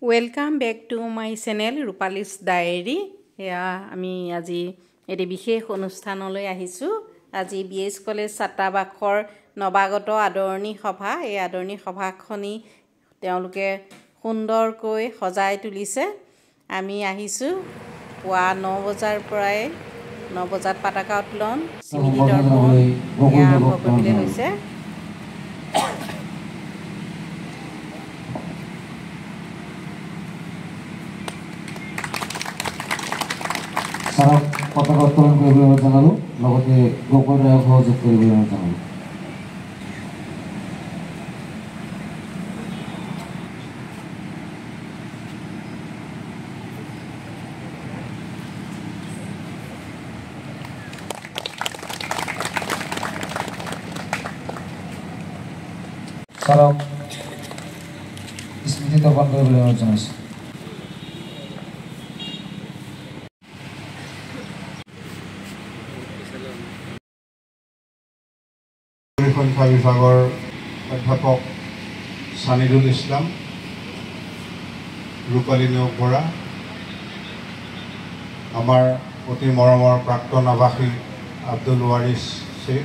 Welcome back to my channel Rupali's diary. এয়া আমি আজি এটি বিশেষ অনুষ্ঠানলৈ আহিছোঁ। আজি BS কলেজ ছাত্ৰাবাসৰ নৱাগত আদৰণি সভা। এই আদৰণি সভাখনি তেওঁলোকে সুন্দৰকৈ সজাই তুলিছে। আমি আহিছোঁ পুৱা 9 বজাৰ পৰাই 9 বজাত পতাকা উত্তোলন স্মৃতি দৰ্পণ এয়া আৰম্ভ কৰিবলৈ লৈছে। সাৰা পতাকা উত্তোলন কৰিবলৈ জানালো, লগতে গোকুল ৰায়ক সহযোগ কৰিবলৈ জানালো। সাৰক স্মৃতি দৰ্পণ কৰিবলৈ জনাইছোঁ। সংখ্যা বিভাগৰ অধ্যাপক সানিদুল ইছলাম, ৰূপালী নেওগ বৰা, আমাৰ অতি মৰমৰ প্ৰাক্তন আৱাসী আব্দুল ৱাৰিছ শ্বেখ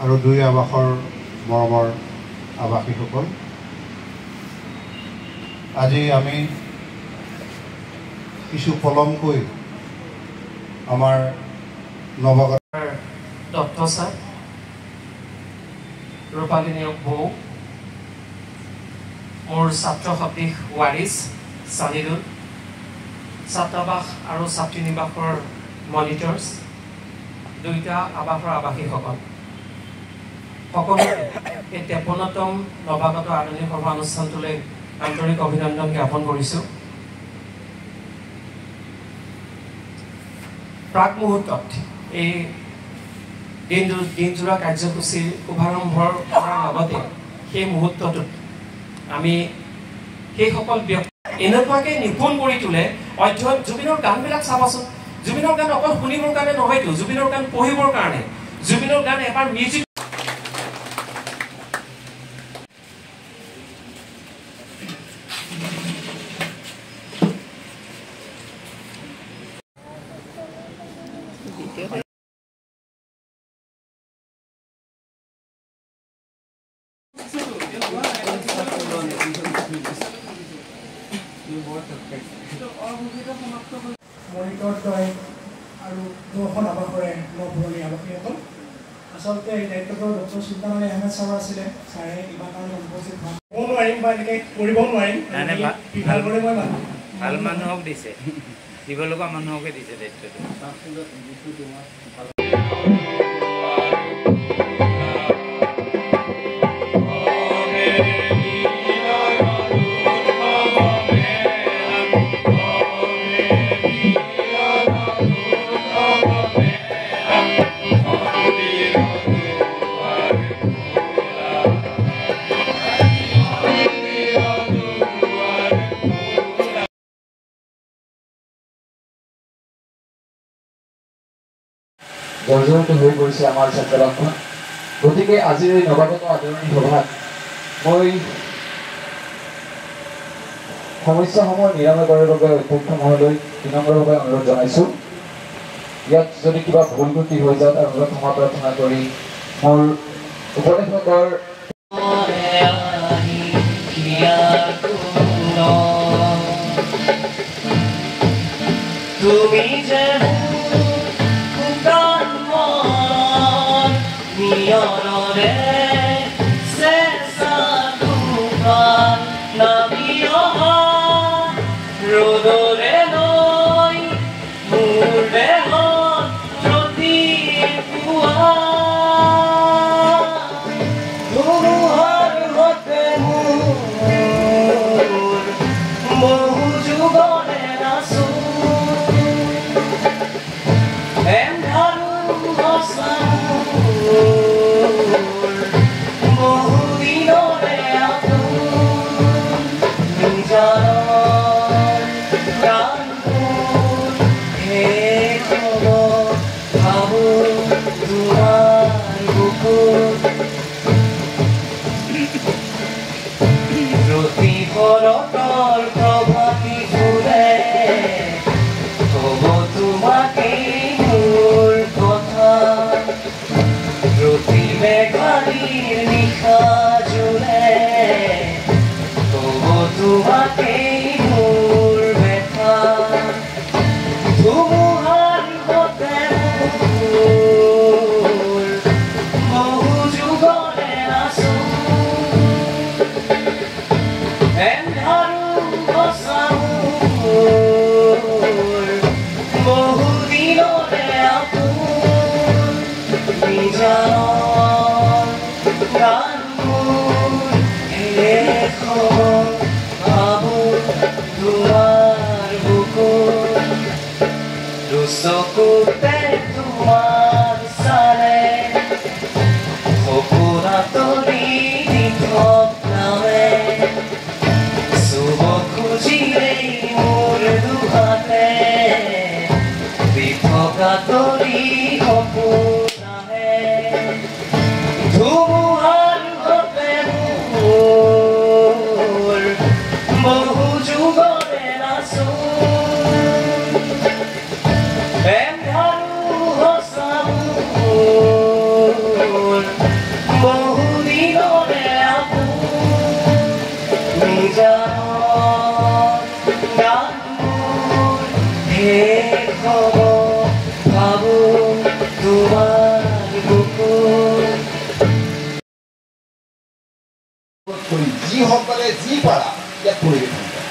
আৰু 2 আৱাসৰ মৰমৰ আৱাসীসকল, আজি আমি কিছু পলমকৈ আমাৰ নৱাগত ডক্টৰ ছাৰ ৰূপালী নেওগ বৌ, মোৰ ছাত্ৰ সদৃশ ৱাৰিছ সানিদুল, ছাত্ৰাবাস আৰু ছাত্ৰী নিবাসৰ মনিটৰ্ছ, 2টা আৱাসৰ আৱাসীসকল সকলোকে এই 53তম নৱাগত আদৰণি সভা অনুষ্ঠানটোলৈ আন্তৰিক অভিনন্দন জ্ঞাপন কৰিছোঁ। প্ৰাক মুহূৰ্তত এই দিনজোৰা কাৰ্যসূচীৰ শুভাৰম্ভৰ কৰাৰ লগতে সেই মুহূৰ্তটোত আমি সেইসকল ব্যক্তি এনেকুৱাকৈ নিপুণ কৰি তোলে অধ্যয়ন। জুবিনৰ গানবিলাক চাবাচোন, জুবিনৰ গান অকল শুনিবৰ কাৰণে নহয়তো, জুবিনৰ গান পঢ়িবৰ কাৰণে, জুবিনৰ গান এবাৰ মিউজিক মনিটৰদ্বয় আৰু 9খন আৱাসৰে পুৰণি আৱাসীসকল। আচলতে এই দায়িত্বটো ডক্টৰ চুলতান আলী আহমেদ ছাৰ আছিলে। ছাৰে কিবা কাৰণে উপস্থিত হ'ব নোৱাৰিম বা এনেকৈ কৰিব নোৱাৰিম, ভাল কৰি মই ভাল মানুহক দিছে, দিব লগা মানুহকে দিছে দায়িত্বটো। জৰ্জৰিত হৈ পৰিছে আমাৰ ছাত্ৰাবাসখন। গতিকে আজিৰ এই নৱাগত আদৰণি সভাত মই সমস্যাসমূহ নিৰাময় কৰাৰ বাবে অধ্যক্ষ মহোদয় বিনম্ৰভাৱে অনুৰোধ জনাইছোঁ। ইয়াত যদি কিবা ভুল ত্ৰুটি হৈ যায় তাৰ বাবে ক্ষমা প্ৰাৰ্থনা কৰি মোৰ উপদেশকৰ প্ৰতিফলতাৰ যিসকলে যি পাৰা ইয়াত পৰিৱেশন কৰে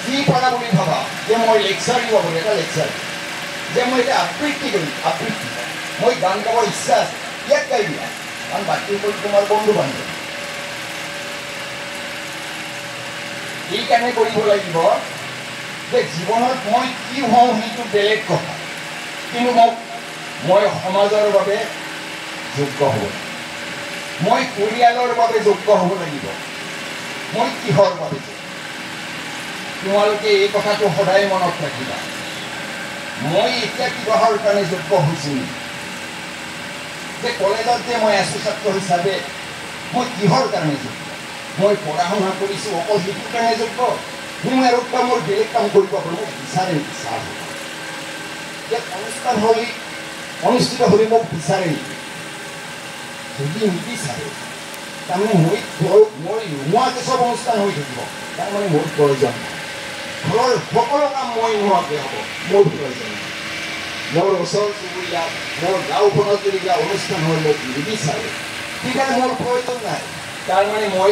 যি পাৰা বুলি ভাবা যে মই লেকচাৰ দিব পাৰোঁ এটা লেকচাৰ যে মই এটা আবৃত্তি কৰিম আবৃত্তি মই গান গাবৰ ইচ্ছা আছে ইয়াত গাই দিয়া কাৰণ বাকী হ'ল তোমাৰ বন্ধু বান্ধৱ এইকাৰণে কৰিব লাগিব যে জীৱনত মই কি হওঁ সেইটো বেলেগ কথা কিন্তু মই সমাজৰ বাবে যোগ্য হ'ব মই পৰিয়ালৰ বাবে যোগ্য হ'ব লাগিব মই কিহৰ বাবে তোমালোকে এই কথাটো সদায় মনত ৰাখিবা মই এতিয়া কিবাহৰ কাৰণে যোগ্য হৈছোঁ যে কলেজত যে মই আছোঁ ছাত্ৰ হিচাপে মই কিহৰ কাৰণে যোগ্য মই পঢ়া শুনা কৰিছোঁ অকল সেইটোৰ কাৰণে যোগ্য মই আৰু মোৰ বেলেগ কাম কৰিব পাৰোঁ মোক বিচাৰে ইয়াত অনুষ্ঠান অনুষ্ঠিত হ'লে মোক বিচাৰে যদি নিবিচাৰে তাৰমানে মই নোহোৱাকৈ চব অনুষ্ঠান হৈ থাকিব তাৰমানে মোৰ প্ৰয়োজন ঘৰৰ সকলো কাম মই নোহোৱাকৈ হ'ব মোৰ প্ৰয়োজন মোৰ ওচৰ চুবুৰীয়া মোৰ গাঁওখনত যদি কিবা অনুষ্ঠান হয় মোক নিবিচাৰে সেইকাৰণে মোৰ প্ৰয়োজন নাই তাৰমানে মই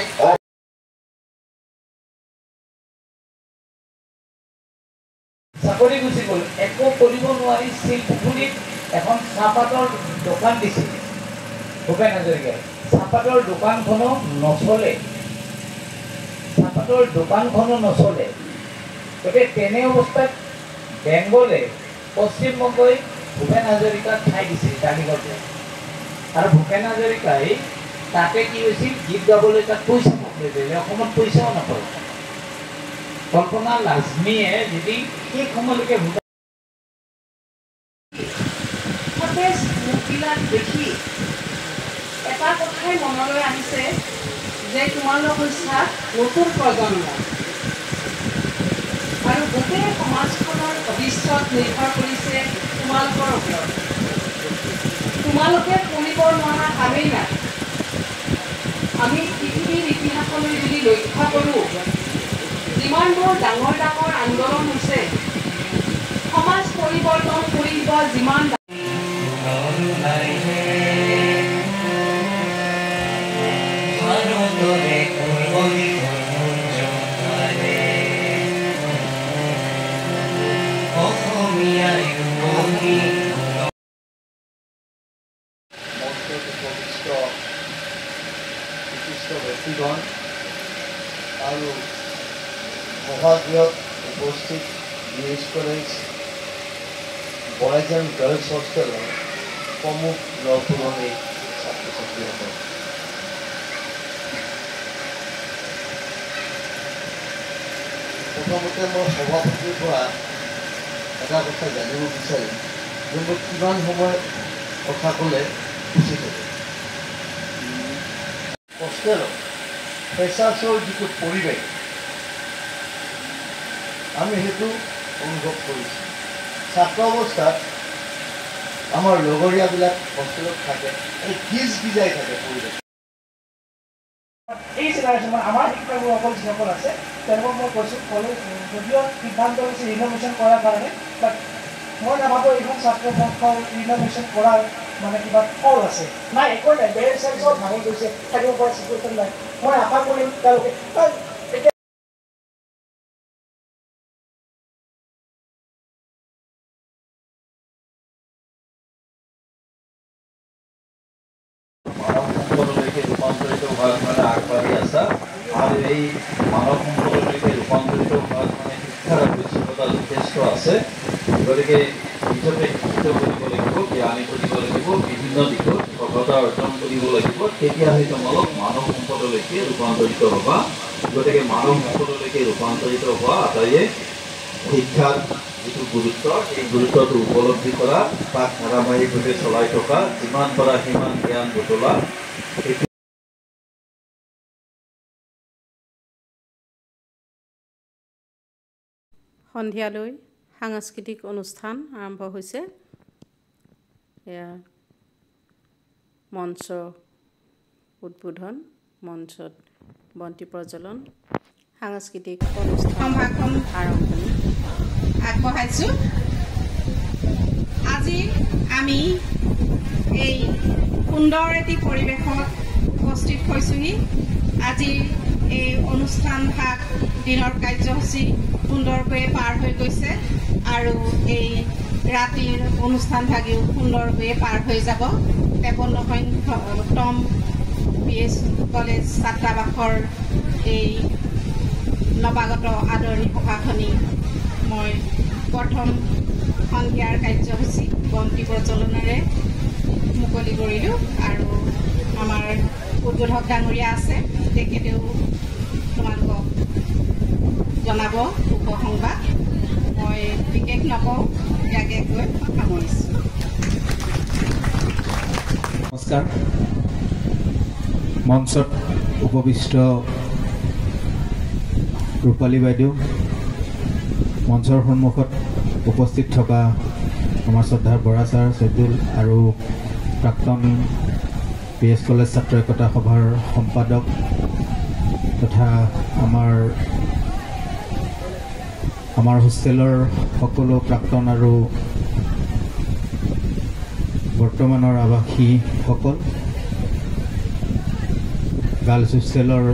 চাকৰি গুচি গ'ল একো কৰিব নোৱাৰি শিলপুখুৰীত এখন চাহপাতৰ দোকান দিছিল ভূপেন হাজৰিকাই চাহপাতৰ দোকানখনো নচলে গতিকে তেনে অৱস্থাত বেংগলে পশ্চিমবংগই ভূপেন হাজৰিকাক ঠাই দিছিল জাগিগড়তে আৰু ভূপেন হাজৰিকাই তাতে কি হৈছিল গীত গাবলৈ তাত পইচা নকৰিলে অসমত পইচাও নাপায় কল্পনা লাজমীয়ে যদি সেই সময়লৈকে মুখবিলাক দেখি এটা কথাই মনলৈ আহিছে যে তোমালোক হৈছে নতুন প্ৰজন্ম আৰু গোটেই সমাজখনৰ ভৱিষ্যত নিৰ্ভৰ কৰিছে তোমালোকৰ ওপৰত তোমালোকে কৰিব নোৱাৰা কামেই নাই আমি পৃথিৱীৰ ইতিহাসলৈ যদি লক্ষ্য কৰোঁ যিমানবোৰ ডাঙৰ ডাঙৰ আন্দোলন হৈছে সমাজ পৰিৱৰ্তন কৰিব যিমান ব্যক্তিগণ আৰু সভাগৃহত উপস্থিত BS college boys and girls হোষ্টেলৰ প্ৰমুখ নপুৰণি ছাত্ৰ ছাত্ৰীসকল প্ৰথমতে মই সভাপতিৰ পৰা এটা কথা জানিব বিচাৰিম যে মই কিমান সময়ত কথা ক'লে উচিত হ'ব হোষ্টেলত ফ্ৰেচাৰ্ছৰ যিটো পৰিৱেশ আমি সেইটো অনুভৱ কৰিছোঁ ছাত্ৰ অৱস্থাত আমাৰ লগৰীয়াবিলাক হোষ্টেলত থাকে গিজ গিজাই থাকে পৰিৱেশ এই জেনেৰেশ্যন আমাৰ শিক্ষাগুৰুসকল যিসকল আছে তেওঁলোকক মই কৈছোঁ কলেজ যদিও সিদ্ধান্ত লৈছে ৰিন'ভেশ্যন কৰাৰ কাৰণে বাট মই নাভাবোঁ এইখন ছাত্ৰ সংসদ ৰিন'ভেশ্যন কৰাৰ মানে কিবা ফল আছে নাই একো নাই বেৰ চেৰ চব ভাঙি গৈছে থাকিব পৰা চিটুৱেশ্যন নাই মই আশা কৰিম তেওঁলোকে মানৱ সম্পদলৈকে ৰূপান্তৰিত হোৱাৰ মানে আগবাঢ়ি আছা আৰু এই মানৱ সম্পদলৈকে ৰূপান্তৰিত হোৱাৰ মানে শিক্ষাৰ আৱশ্যকতা যথেষ্ট আছে গতিকে নিজকে শিক্ষিত কৰিব লাগিব জ্ঞানী কৰিব লাগিব বিভিন্ন দিশত সফলতা অৰ্জন কৰিব লাগিব তেতিয়াহে তোমালোক মানৱ সম্পদলৈকে ৰূপান্তৰিত হ'বা গতিকে মানৱ সম্পদলৈকে ৰূপান্তৰিত হোৱা আটাইয়ে শিক্ষাৰ যিটো গুৰুত্ব এই গুৰুত্বটো উপলব্ধি কৰা তাক ধাৰাবাহিকভাৱে চলাই থকা যিমান পৰা সিমান জ্ঞান বুটলা সন্ধিয়ালৈ সাংস্কৃতিক অনুষ্ঠান আৰম্ভ হৈছে এয়া মঞ্চ উদ্বোধন মঞ্চত বন্তি প্ৰজ্বলন সাংস্কৃতিক অনুষ্ঠান সম্ভাষণ আৰম্ভণি আগবঢ়াইছোঁ আজি আমি এই সুন্দৰ এটি পৰিৱেশত উপস্থিত হৈছোঁহি আজি এই অনুষ্ঠান ভাগ দিনৰ কাৰ্যসূচী সুন্দৰকৈ পাৰ হৈ গৈছে আৰু এই ৰাতিৰ অনুষ্ঠান ভাগিও সুন্দৰকৈ পাৰ হৈ যাব 53তম BS কলেজ ছাত্ৰাবাসৰ এই নৱাগত আদৰণি সভাখনি মই প্ৰথম সন্ধিয়াৰ কাৰ্যসূচী বন্তি প্ৰজ্বলনেৰে মুকলি কৰিলোঁ আৰু আমাৰ উদ্বোধক ডাঙৰীয়া আছে তেখেতেও তোমালোকক জনাব উপসংবাদ মই বিশেষ নকওঁ ইয়াকে কৈ সামৰিছোঁ নমস্কাৰ মঞ্চত উপবিষ্ট ৰূপালী বাইদেউ মঞ্চৰ সন্মুখত উপস্থিত থকা আমাৰ শ্ৰদ্ধাৰ বৰা ছাৰ চৈদুল আৰু প্ৰাক্তন BS কলেজ ছাত্ৰ একতা সভাৰ সম্পাদক তথা আমাৰ হোষ্টেলৰ সকলো প্ৰাক্তন আৰু বৰ্তমানৰ আৱাসীসকল গাৰ্লছ হোষ্টেলৰ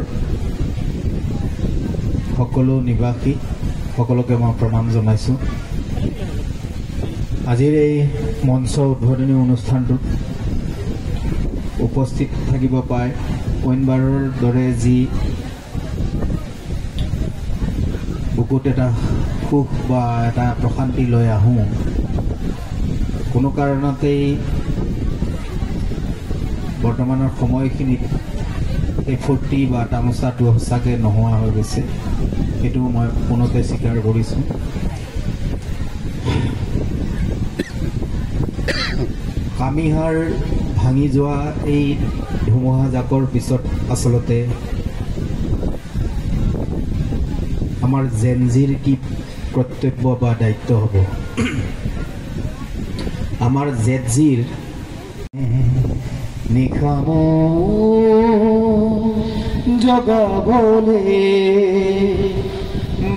সকলো নিবাসী সকলোকে মই প্ৰণাম জনাইছোঁ আজিৰ এই মঞ্চ উদ্বোধনী অনুষ্ঠানটোত উপস্থিত থাকিব পাই অইনবাৰৰ দৰে যি বুকুত এটা সুখ বা এটা প্ৰশান্তি লৈ আহোঁ কোনো কাৰণতেই বৰ্তমানৰ সময়খিনিত এই ফূৰ্তি বা তামোচাটো সঁচাকৈ নোহোৱা হৈ গৈছে সেইটো মই পুনতে স্বীকাৰ কৰিছোঁ কামিহাৰ ভাঙি যোৱা এই ধুমুহাজাকৰ পিছত আচলতে আমাৰ জেনজিৰ কি কৰ্তব্য বা দায়িত্ব হ'ব আমাৰ জেনজিৰ নিশামো জগাবলে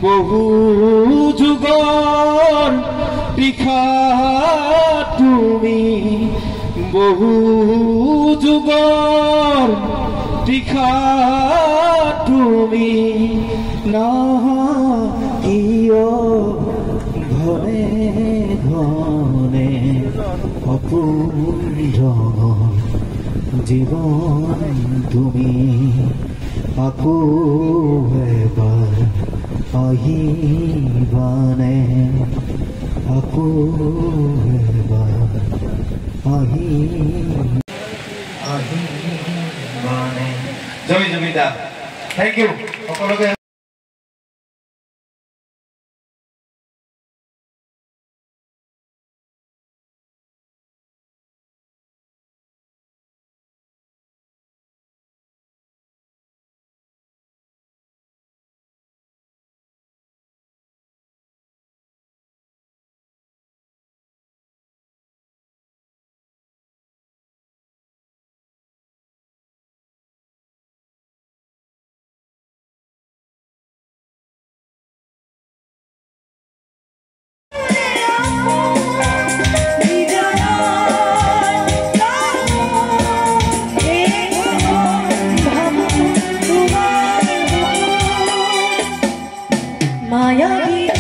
বহু যুগৰ পিখা তুমি বহু যুগৰ পিখা তুমি কিয় ঘনে ঘনে অপূৰ্ণ জীৱন তুমি আকৌ এবাৰ আহিবানে আকৌ এবাৰ আহিবানে জয় জমিতা থেংক ইউ সকলোকে মায়াবী